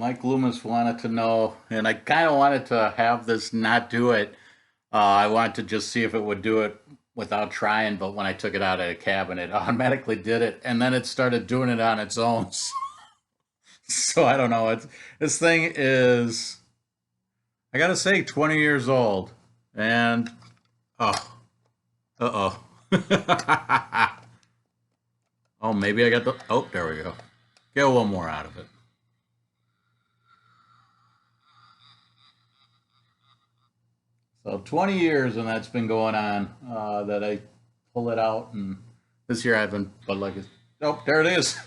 Mike Loomis wanted to know, and I kind of wanted to have this not do it. I wanted to just see if it would do it without trying, but when I took it out of the cabinet, it automatically did it, and then it started doing it on its own. So I don't know. This thing is, I gotta say, 20 years old, and oh, oh. Oh, maybe I got the. Oh, there we go. Get one more out of it. So 20 years, and that's been going on. That I pull it out, and this year I haven't. But like, oh, there it is.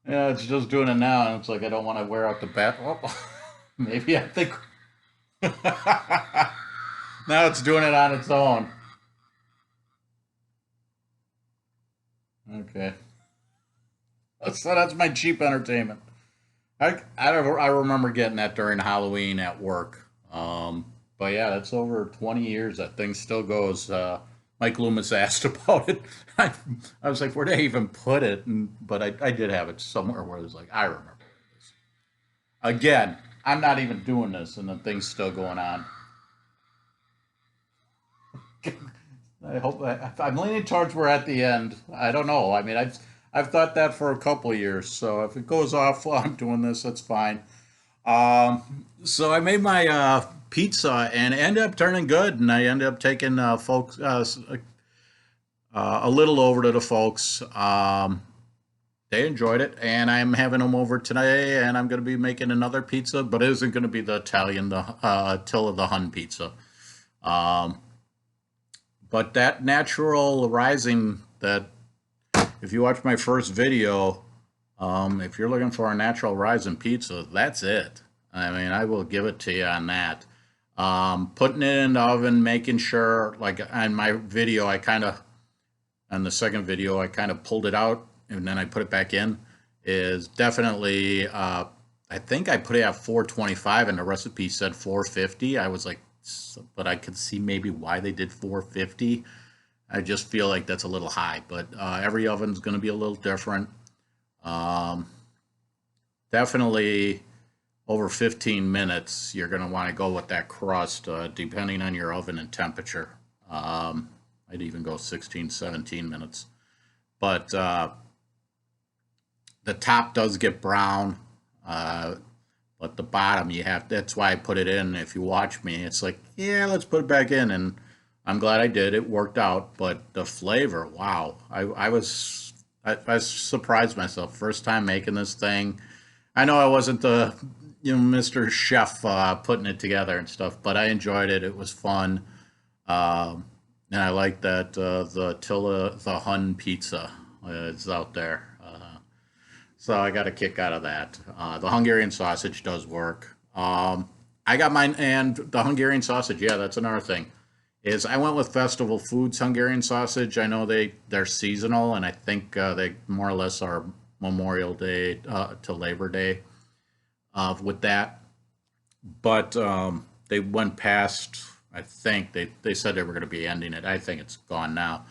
Yeah, it's just doing it now, and it's like I don't want to wear out the bat. Oh, maybe I think now it's doing it on its own. Okay, so that's my cheap entertainment. I remember getting that during Halloween at work. But yeah, that's over 20 years. That thing still goes. Mike Loomis asked about it. I was like, where did I even put it? But I did have it somewhere where it was like, I remember this. Again, I'm not even doing this, and the thing's still going on. I hope I'm leaning towards we're at the end. I don't know. I mean, I've thought that for a couple of years. So if it goes off while I'm doing this, that's fine. So I made my pizza and it ended up turning good, and I ended up taking folks a little over to the folks. They enjoyed it, and I'm having them over today, and I'm going to be making another pizza, but it isn't going to be the Italian, the Attila the Hun pizza. Um, but that natural rising, that if you watch my first video, if you're looking for a natural rising pizza, that's it. I mean, I will give it to you on that. Putting it in the oven, making sure, like on my video, on the second video, I kind of pulled it out and then I put it back in, is definitely, I think I put it at 425 and the recipe said 450. I was like, but I could see maybe why they did 450. I just feel like that's a little high, but every oven's going to be a little different. Um, Definitely over 15 minutes, you're going to want to go with that crust, depending on your oven and temperature. I'd even go 16, 17 minutes. But the top does get brown, uh, but the bottom, that's why I put it in. If you watch me, it's like, yeah, let's put it back in. And I'm glad I did. It worked out. But the flavor, wow. I surprised myself. First time making this thing. I know I wasn't the Mr. Chef putting it together and stuff, but I enjoyed it. It was fun, and I like that the Tilla the Hun pizza is out there. So I got a kick out of that. The Hungarian sausage does work. I got mine, and the Hungarian sausage. Yeah, that's another thing. Is I went with Festival Foods Hungarian sausage. I know they're seasonal, and I think they more or less are Memorial Day to Labor Day with that. But they went past. I think they said they were going to be ending it. I think it's gone now.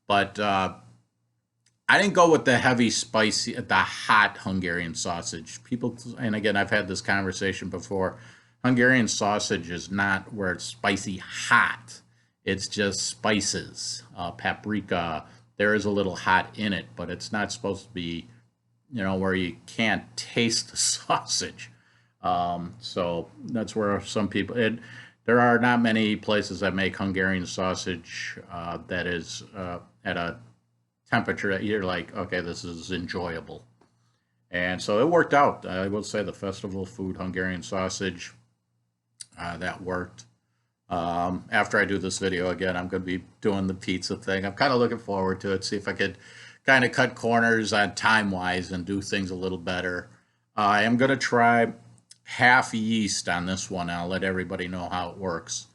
But I didn't go with the heavy, spicy, the hot Hungarian sausage. People, and again, I've had this conversation before. Hungarian sausage is not where it's spicy hot. It's just spices, paprika. There is a little hot in it, but it's not supposed to be, where you can't taste the sausage. So that's where some people. There are not many places that make Hungarian sausage that is at a temperature that you're like, okay, this is enjoyable. And so it worked out. I will say the festival food Hungarian sausage that worked. After I do this video again, I'm going to be doing the pizza thing. I'm kind of looking forward to it. See if I could kind of cut corners on time wise and do things a little better. I am going to try half yeast on this one. I'll let everybody know how it works.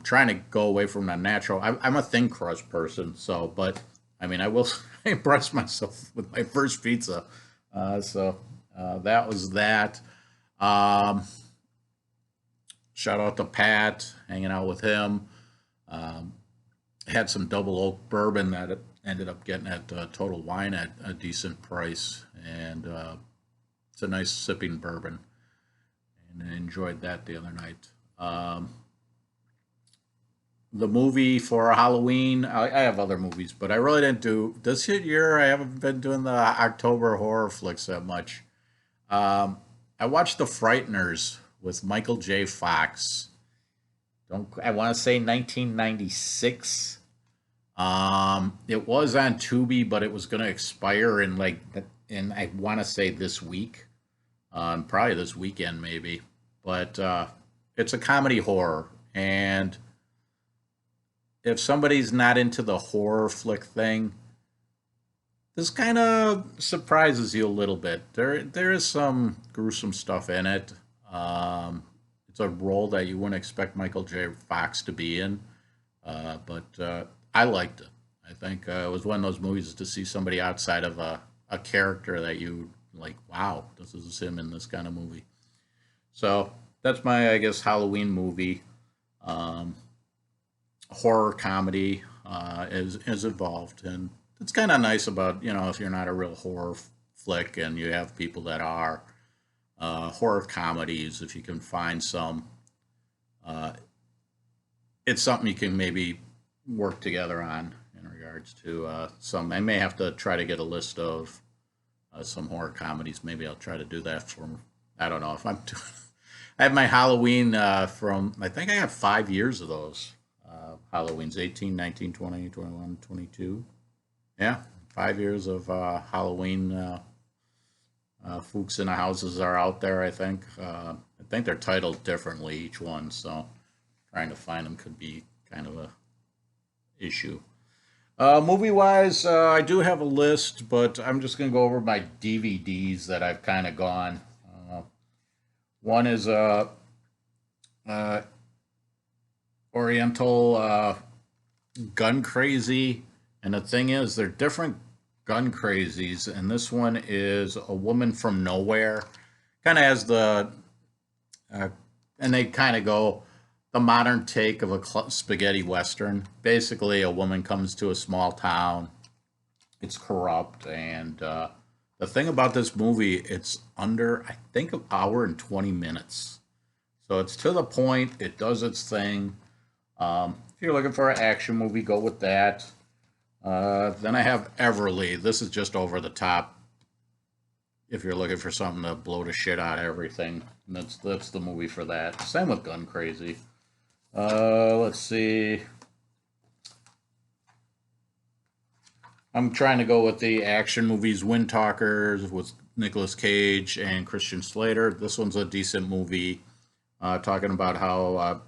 Trying to go away from the natural. I'm a thin crust person, so but I mean I will impress myself with my first pizza. That was that. Um, Shout out to Pat, hanging out with him. Um, Had some double oak bourbon that ended up getting at Total Wine at a decent price, and it's a nice sipping bourbon, and I enjoyed that the other night. Um, the movie for Halloween, I have other movies, but I really didn't do this year. I haven't been doing the October horror flicks that much. Um, I watched The Frighteners with Michael J. Fox. Don't I want to say 1996? It was on Tubi, but it was going to expire in in I want to say this week, probably this weekend maybe. But it's a comedy horror, and if somebody's not into the horror flick thing, this kind of surprises you a little bit. There is some gruesome stuff in it. It's a role that you wouldn't expect Michael J. Fox to be in, but I liked it. I think it was one of those movies to see somebody outside of a character that you like. Wow, this is him in this kind of movie. So that's my, I guess, Halloween movie. Um, Horror comedy is involved, and it's kind of nice about if you're not a real horror flick and you have people that are horror comedies, if you can find some, uh, it's something you can maybe work together on in regards to some. I may have to try to get a list of some horror comedies. Maybe I'll try to do that for. I don't know if I'm doing. I have my Halloween from. I think I have 5 years of those. Halloween's 18, 19, 20, 21, 22. Yeah, 5 years of Halloween. Fuchs in the houses are out there. I think they're titled differently each one, so trying to find them could be kind of a issue. Movie wise, I do have a list, but I'm just gonna go over my DVDs that I've kind of gone. Uh, One is uh, Oriental Gun Crazy, and the thing is, they're different gun crazies, and this one is a woman from nowhere. Kind of has uh, and they kind of go the modern take of a spaghetti western. Basically, a woman comes to a small town. It's corrupt, and the thing about this movie, it's under I think an hour and 20 minutes. So it's to the point. It does its thing. If you're looking for an action movie, go with that. Then I have Everly. This is just over the top. If you're looking for something to blow the shit out of everything, that's the movie for that. Same with Gun Crazy. Let's see. I'm trying to go with the action movies. Windtalkers with Nicolas Cage and Christian Slater. This one's a decent movie, talking about how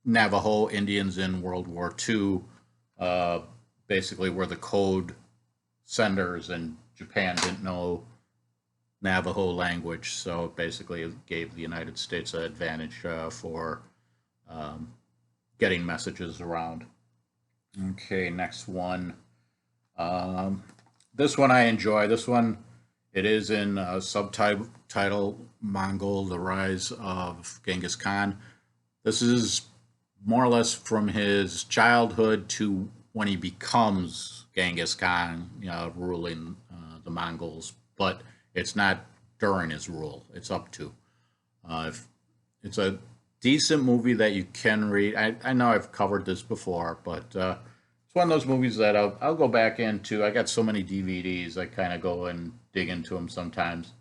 Navajo Indians in World War II uh, basically were the code senders, and Japan didn't know Navajo language, so basically it gave the United States an advantage for um, getting messages around. Okay, next one. Um, this one I enjoy. This one, it is in subtitle Mongol: The Rise of Genghis Khan. This is more or less from his childhood to when he becomes Genghis Khan, ruling the Mongols. But it's not during his rule; it's up to. If it's a decent movie that you can read. I know I've covered this before, but it's one of those movies that I'll go back into. I got so many DVDs, I kind of go and dig into them sometimes.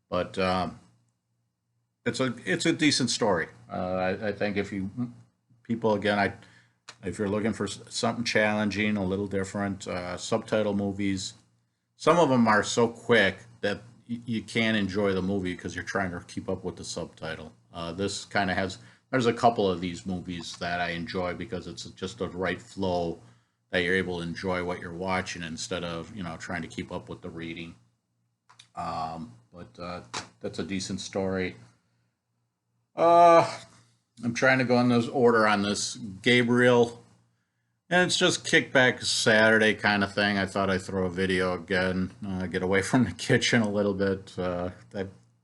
But it's a decent story. I think if you people again, if you're looking for something challenging, a little different, subtitle movies, some of them are so quick that you can't enjoy the movie because you're trying to keep up with the subtitle. This kind of has. There's a couple of these movies that I enjoy because it's just the right flow that you're able to enjoy what you're watching instead of trying to keep up with the reading. But that's a decent story. Uh, I'm trying to go in this order on this Gabriel, and it's just kickback Saturday kind of thing. I thought I'd throw a video again, get away from the kitchen a little bit. I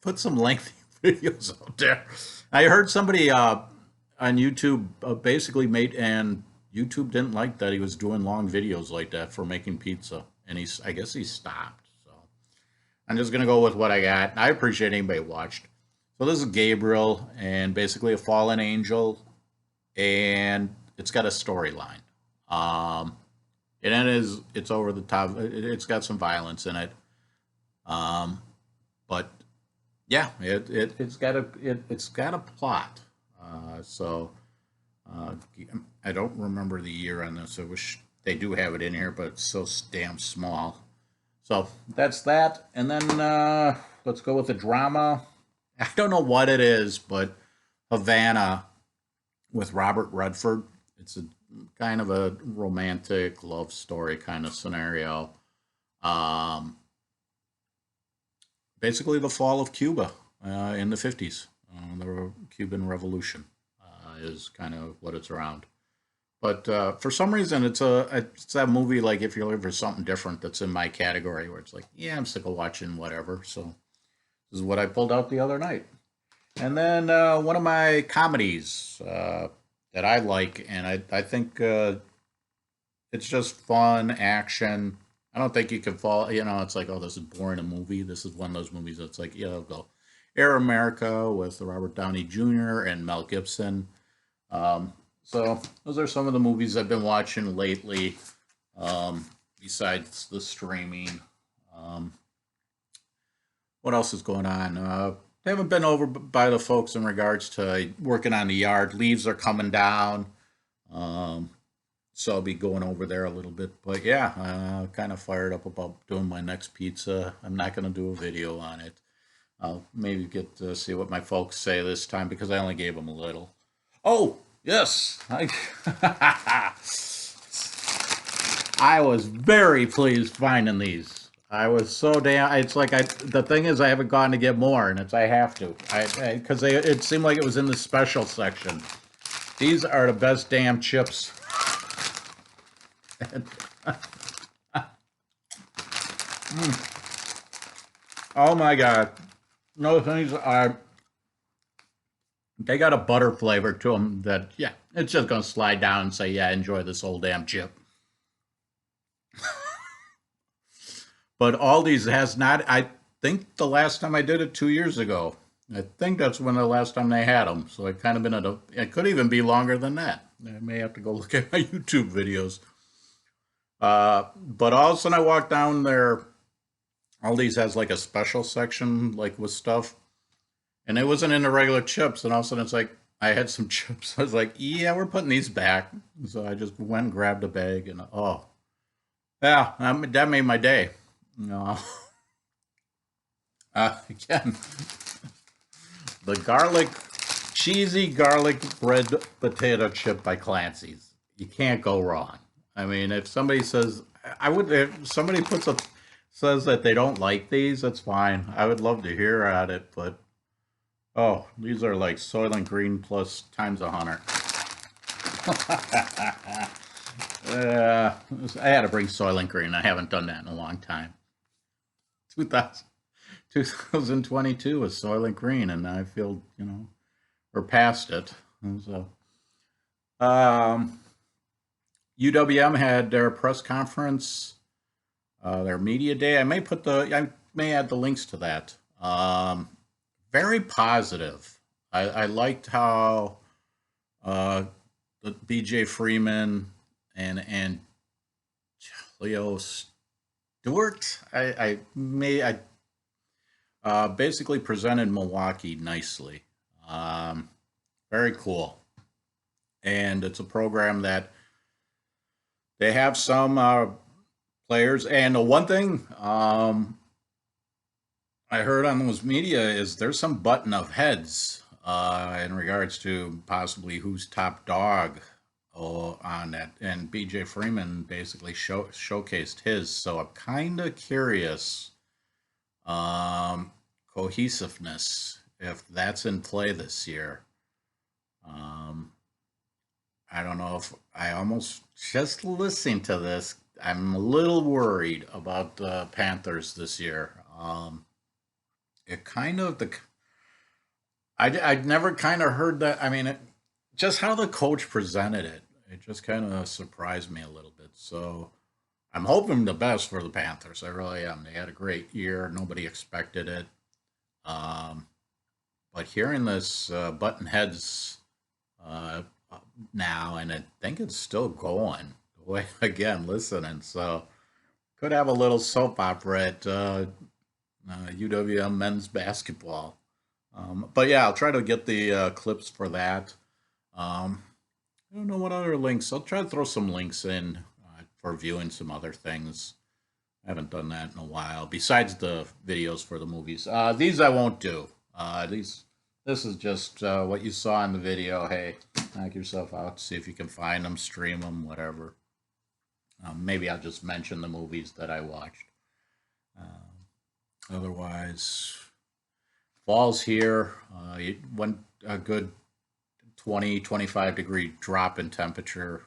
put some lengthy videos out there. I heard somebody on YouTube basically made and YouTube didn't like that he was doing long videos like that for making pizza, and I guess he stopped. So I'm just gonna go with what I got. I appreciate anybody who watched. So this is Gabriel, and basically a fallen angel, and it's got a storyline. Um, and it's over the top. It's got some violence in it. Um, but yeah, it's got a plot. So uh, I don't remember the year on this. I wish they do have it in here, but it's so damn small. So that's that. And then let's go with the drama. I don't know what it is, but Havana with Robert Redford. It's a kind of a romantic love story kind of scenario. Um, Basically, the fall of Cuba in the 50s. The Cuban Revolution is kind of what it's around. But for some reason, it's that movie. Like if you're looking for something different, that's in my category where it's like, yeah, I'm sick of watching whatever. So this is what I pulled out the other night. And then one of my comedies that I like, and I think it's just fun action. I don't think you can fall. It's like, oh, this is boring a movie. This is one of those movies that's like, yeah, I'll go Air America with Robert Downey Jr. and Mel Gibson. So those are some of the movies I've been watching lately. Besides the streaming, um, what else is going on? I haven't been over by the folks in regards to working on the yard. Leaves are coming down. Um, so I'll be going over there a little bit. But yeah, kind of fired up about doing my next pizza. I'm not going to do a video on it. I'll maybe get to see what my folks say this time because I only gave them a little. Oh, yes. I was very pleased finding these. I was so damn. It's like the thing is, I haven't gone to get more, and I have to. Because it seemed like it was in the special section. These are the best damn chips. Oh my god. No, things are. They got a butter flavor to them that, yeah, it's just going to slide down and say, yeah, enjoy this whole damn chip. But Aldi's has not, I think the last time I did it 2 years ago. I think that's when the last time they had them. So it kind of been it could even be longer than that. I may have to go look at my YouTube videos. But all of a sudden I walked down there. Aldi's has like a special section, like with stuff. And it wasn't in the regular chips. And all of a sudden it's like, I had some chips. I was like, yeah, we're putting these back. So I just went and grabbed a bag and, oh, yeah, that made my day. No. Again, the cheesy garlic bread potato chip by Clancy's. You can't go wrong. I mean, if somebody says, if somebody says that they don't like these, that's fine. I would love to hear at it, but oh, these are like Soylent Green plus times 100. I had to bring Soylent Green. I haven't done that in a long time. 2000, 2022 was Soylent Green, and I feel, we're past it. And so, um, UWM had their press conference, their media day. I may add the links to that. Very positive. I liked how the BJ Freeman and Leo Stewart. I basically presented Milwaukee nicely. Um, Very cool, and it's a program that they have some players. And the one thing I heard on those media is there's some button of heads in regards to possibly who's top dog on that. And BJ Freeman basically showcased his. So I'm kind of curious cohesiveness if that's in play this year. Um, I don't know if I almost just listening to this, I'm a little worried about the Panthers this year. It kind of the I'd never kind of heard that. I mean, just how the coach presented it. it just kind of surprised me a little bit. So I'm hoping the best for the Panthers. I really am. They had a great year. Nobody expected it. Um, but hearing this button heads uh, now, and I think it's still going. The way again listening, so could have a little soap opera at UWM men's basketball. But yeah, I'll try to get the clips for that. Um, I don't know what other links. I'll try to throw some links in for viewing some other things. I haven't done that in a while. Besides the videos for the movies, these I won't do. These this is just what you saw in the video. Hey, knock yourself out. See if you can find them, stream them, whatever. Maybe I'll just mention the movies that I watched. Otherwise, fall's here. It went a good 20, 25-degree drop in temperature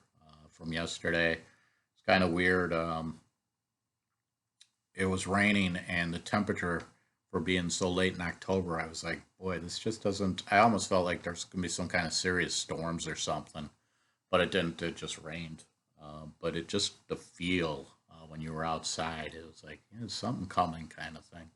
from yesterday. It's kind of weird. It was raining, and the temperature for being so late in October, I was like, boy, this just doesn't. I almost felt like there's going to be some kind of serious storms or something, but it didn't. It just rained. But it just, the feel when you were outside, it was like, there's something coming kind of thing.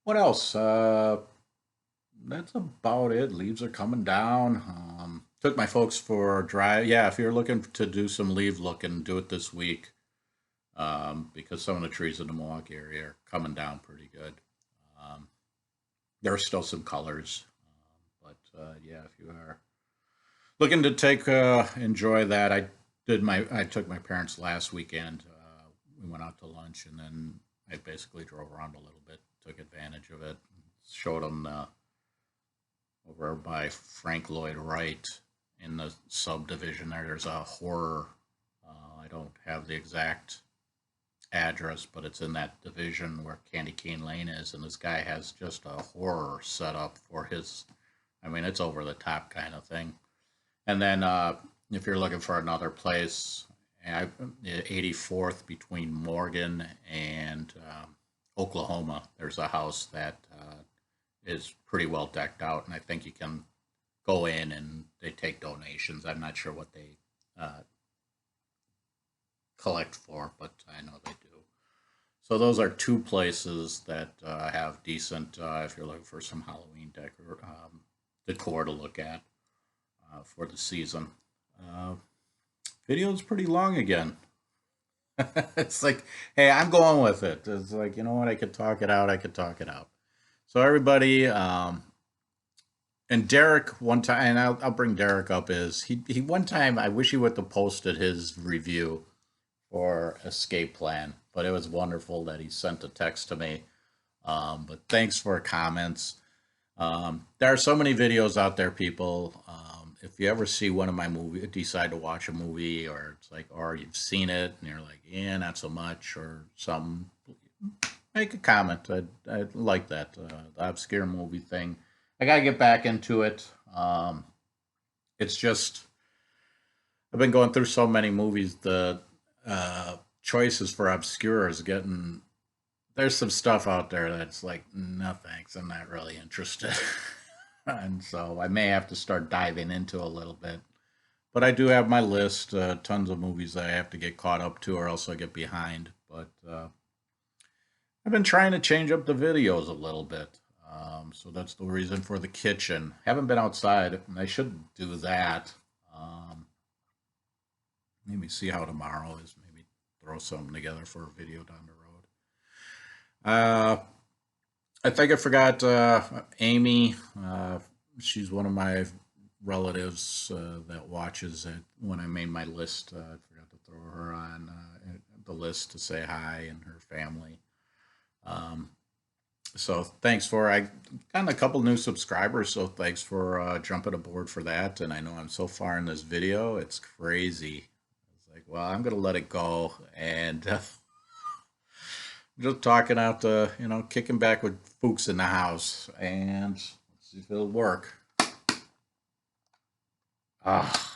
What else? That's about it. Leaves are coming down. Took my folks for a drive. Yeah, if you're looking to do some leaf looking, do it this week because some of the trees in the Milwaukee area are coming down pretty good. Um, there are still some colors, but yeah, if you are looking to take enjoy that, I took my parents last weekend. We went out to lunch, and then I basically drove around a little bit, took advantage of it, showed them over by Frank Lloyd Wright in the subdivision there. There's a horror. I don't have the exact address, but it's in that division where Candy Cane Lane is, and this guy has just a horror set up for his. I mean, it's over the top kind of thing. And then if you're looking for another place, 84th between Morgan and Oklahoma, there's a house that is pretty well decked out, and I think you can go in and they take donations. I'm not sure what they collect for, but I know they do. So those are two places that have decent, if you're looking for some Halloween decor to look at for the season. Uh, Video's pretty long again. It's like, hey, I'm going with it. It's like, you know what? I could talk it out. I could talk it out. So everybody, and Derek one time, and I'll bring Derek up. Is he one time? I wish he would have posted his review for Escape Plan, but it was wonderful that he sent a text to me. But thanks for comments. There are so many videos out there, people. If you ever see one of my movies, decide to watch a movie, or it's like, or you've seen it and you're like, yeah, not so much, or something, make a comment. I like that the obscure movie thing. I gotta get back into it. It's just I've been going through so many movies. The choices for obscure is getting. There's some stuff out there that's like, no thanks, I'm not really interested. And so I may have to start diving into a little bit. But I do have my list, tons of movies that I have to get caught up to, or else I get behind. But I've been trying to change up the videos a little bit. So that's the reason for the kitchen. Haven't been outside, and I should do that. Um, Maybe see how tomorrow is. Maybe throw something together for a video down the road. Uh, I think I forgot Amy. She's one of my relatives that watches it. When I made my list, I forgot to throw her on the list to say hi and her family. Um, so thanks for I got a couple new subscribers. So thanks for jumping aboard for that. And I know I'm so far in this video, it's crazy. It's like, well, I'm gonna let it go and. Just talking out the, kicking back with Fuchs in the house, and let's see if it'll work. Ah,